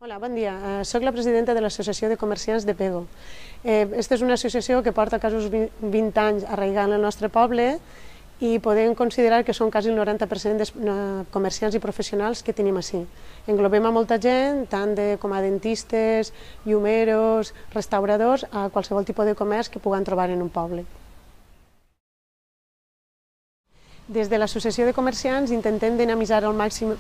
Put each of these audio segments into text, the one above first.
Hola, bon dia. Soc la presidenta de l'Associació de Comerciants de Pego. Aquesta és una associació que porta quasi 20 anys arraigant el nostre poble i podem considerar que són quasi el 90% de comerciants i professionals que tenim ací. Englobem a molta gent, tant com a dentistes, llumeros, restauradors, a qualsevol tipus de comerç que puguen trobar en un poble. Des de l'Associació de Comerciants intentem dinamitzar al màxim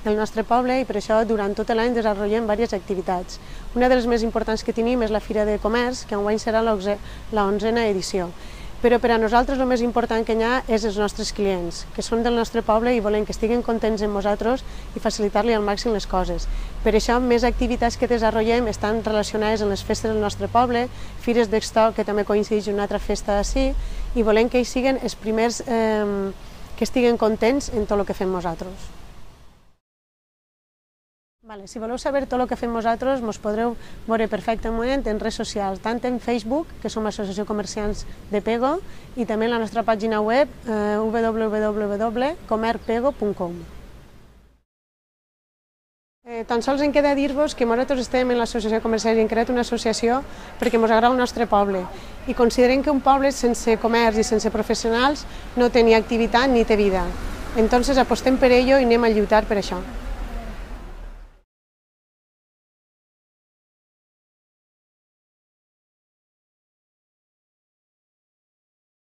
el nostre poble i per això durant tot l'any desenvolupem diverses activitats. Una de les més importants que tenim és la Fira de Comerç, que enguany serà la 11a edició. Però per a nosaltres el més important que hi ha és els nostres clients, que són del nostre poble i volem que estiguin contents amb nosaltres i facilitar-li al màxim les coses. Per això, més activitats que desenvolupem estan relacionades amb les festes del nostre poble, fires d'estoc, que també coincideix en una altra festa d'ací, i volem que ells siguin els primers que estiguen contents en tot el que fem nosaltres. Si voleu saber tot el que fem nosaltres, ens podreu veure perfectament en redes socials, tant en Facebook, que som Associació Comerciants de Pego, i també en la nostra pàgina web www.comerpego.com. Tan sols em queda dir-vos que nosaltres estem en l'Associació Comerciants i hem creat una associació perquè ens agrada el nostre poble i considerem que un poble sense comerç i sense professionals no té ni activitat ni té vida. Entonces apostem per ello i anem a lluitar per això.